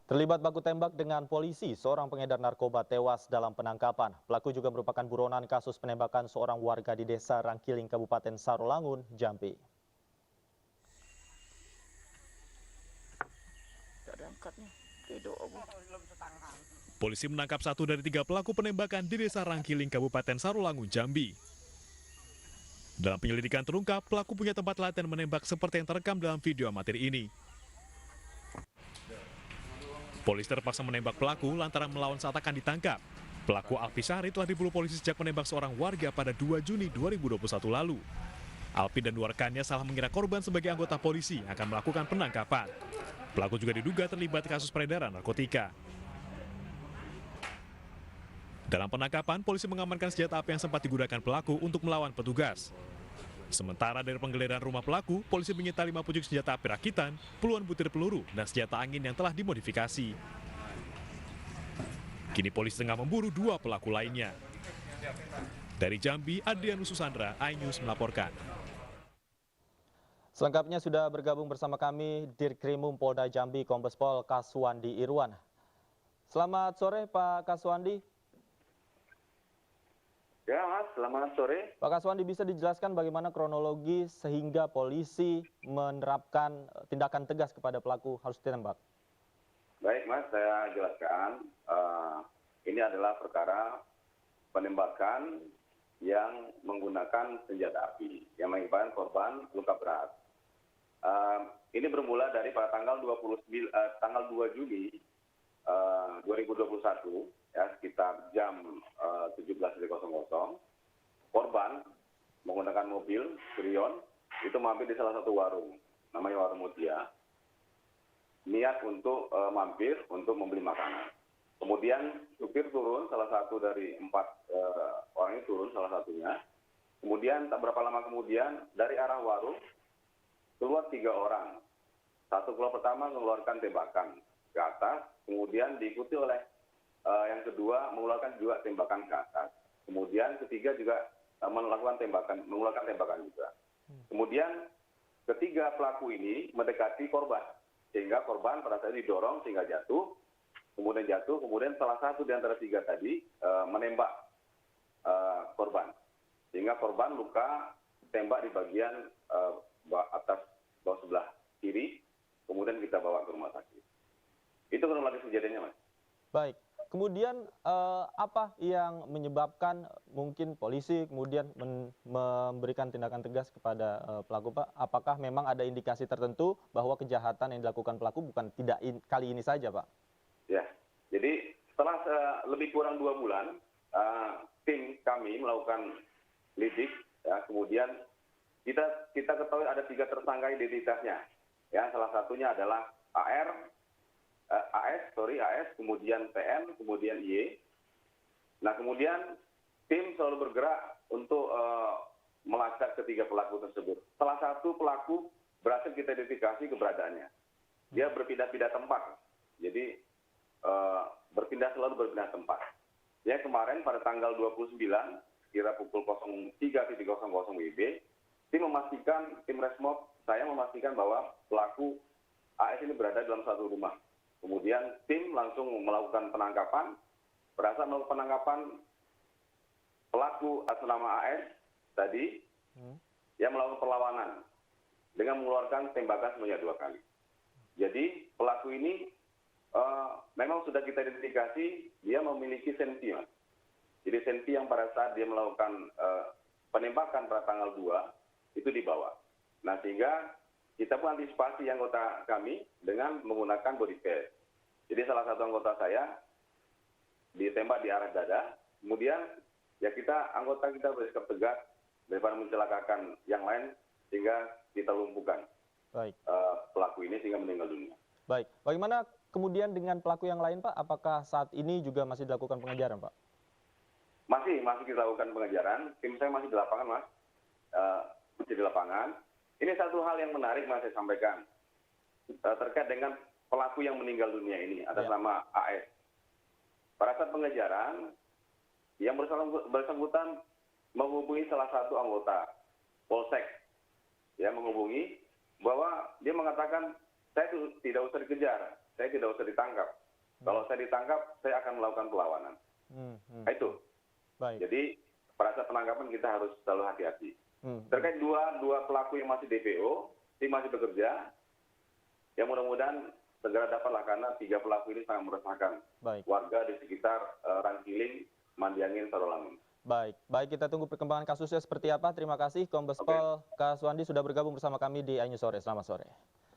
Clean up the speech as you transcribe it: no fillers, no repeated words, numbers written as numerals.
Terlibat baku tembak dengan polisi, seorang pengedar narkoba tewas dalam penangkapan. Pelaku juga merupakan buronan kasus penembakan seorang warga di Desa Rangkiling, Kabupaten Sarolangun, Jambi. Polisi menangkap 1 dari 3 pelaku penembakan di Desa Rangkiling, Kabupaten Sarolangun, Jambi. Dalam penyelidikan terungkap, pelaku punya tempat latihan menembak seperti yang terekam dalam video amatir ini. Polisi terpaksa menembak pelaku lantaran melawan saat akan ditangkap. Pelaku Alpi Syahri telah diburu polisi sejak menembak seorang warga pada 2 Juni 2021 lalu. Alpi dan 2 rekannya salah mengira korban sebagai anggota polisi akan melakukan penangkapan. Pelaku juga diduga terlibat kasus peredaran narkotika. Dalam penangkapan, polisi mengamankan senjata api yang sempat digunakan pelaku untuk melawan petugas. Sementara dari penggeledahan rumah pelaku, polisi menyita 5 pucuk senjata api rakitan, puluhan butir peluru, dan senjata angin yang telah dimodifikasi. Kini polisi tengah memburu 2 pelaku lainnya. Dari Jambi, Adrianus Susandra, iNews melaporkan. Selengkapnya sudah bergabung bersama kami Dirkrimum Polda Jambi, Kombes Pol Kaswandi Irwan. Selamat sore Pak Kaswandi. Ya Mas, selamat sore. Pak Kaswandi, bisa dijelaskan bagaimana kronologi sehingga polisi menerapkan tindakan tegas kepada pelaku harus ditembak? Baik Mas, saya jelaskan. Ini adalah perkara penembakan yang menggunakan senjata api yang mengakibatkan korban luka berat. Ini bermula dari pada tanggal 2 Juli 2021. Ya, sekitar jam 17.00, korban menggunakan mobil Prion itu mampir di salah satu warung, namanya Warung Mutia, niat untuk mampir untuk membeli makanan. Kemudian supir turun, salah satu dari 4 orang ini turun, salah satunya. Kemudian tak berapa lama kemudian dari arah warung keluar 3 orang. Satu kelompok pertama mengeluarkan tembakan ke atas, kemudian diikuti oleh yang kedua mengeluarkan juga tembakan ke atas. Kemudian ketiga juga mengeluarkan tembakan juga. Kemudian ketiga pelaku ini mendekati korban, sehingga korban pada saat itu didorong sehingga jatuh, kemudian salah satu di antara 3 tadi menembak korban, sehingga korban luka tembak di bagian atas bawah sebelah kiri, kemudian kita bawa ke rumah sakit. Itu kronologi kejadiannya, Mas. Baik. Kemudian apa yang menyebabkan mungkin polisi kemudian memberikan tindakan tegas kepada pelaku, Pak? Apakah memang ada indikasi tertentu bahwa kejahatan yang dilakukan pelaku bukan kali ini saja, Pak? Ya, jadi setelah lebih kurang 2 bulan, tim kami melakukan lidik, ya, kemudian kita ketahui ada 3 tersangka identitasnya. Ya, salah satunya adalah AS, kemudian TN, kemudian Y. Nah, kemudian tim selalu bergerak untuk melacak ketiga pelaku tersebut. Salah satu pelaku berhasil kita identifikasi keberadaannya. Dia berpindah-pindah tempat. Jadi selalu berpindah tempat. Ya, kemarin pada tanggal 29, kira pukul 03.00 WIB, tim Resmob, saya memastikan bahwa pelaku AS ini berada dalam satu rumah. Kemudian tim langsung melakukan penangkapan, berhasil melakukan penangkapan pelaku atas nama AS tadi, yang melakukan perlawanan dengan mengeluarkan tembakan sebanyak 2 kali. Jadi pelaku ini memang sudah kita identifikasi, dia memiliki senpi, Mas. Jadi senpi yang pada saat dia melakukan penembakan pada tanggal 2 itu dibawa. Nah, sehingga kita pun antisipasi anggota kami dengan menggunakan body pass. Jadi salah satu anggota saya ditembak di arah dada, kemudian ya anggota kita bersikap tegas daripada mencelakakan yang lain sehingga kita lumpuhkan pelaku ini sehingga meninggal dunia. Baik, bagaimana kemudian dengan pelaku yang lain, Pak? Apakah saat ini juga masih dilakukan pengejaran, Pak? Masih kita lakukan pengejaran. Tim saya masih di lapangan, Mas. Masih di lapangan. Ini satu hal yang menarik, Mas, saya sampaikan. Terkait dengan pelaku yang meninggal dunia ini, atas nama AS. Pada saat pengejaran, yang bersangkutan menghubungi salah satu anggota Polsek. Ya, menghubungi bahwa dia mengatakan, saya tidak usah dikejar. saya tidak usah ditangkap. Kalau saya ditangkap, saya akan melakukan perlawanan. Nah, itu. Baik. Jadi pada saat penangkapan kita harus selalu hati-hati. Terkait dua pelaku yang masih DPO, tim masih bekerja, ya mudah-mudahan segera dapatlah karena 3 pelaku ini sangat meresahkan warga di sekitar Rangkiling, Mandiangin, Tarulangun. Baik, kita tunggu perkembangan kasusnya seperti apa. Terima kasih Kombes Pol Kaswandi sudah bergabung bersama kami di iNews Sore. Selamat sore.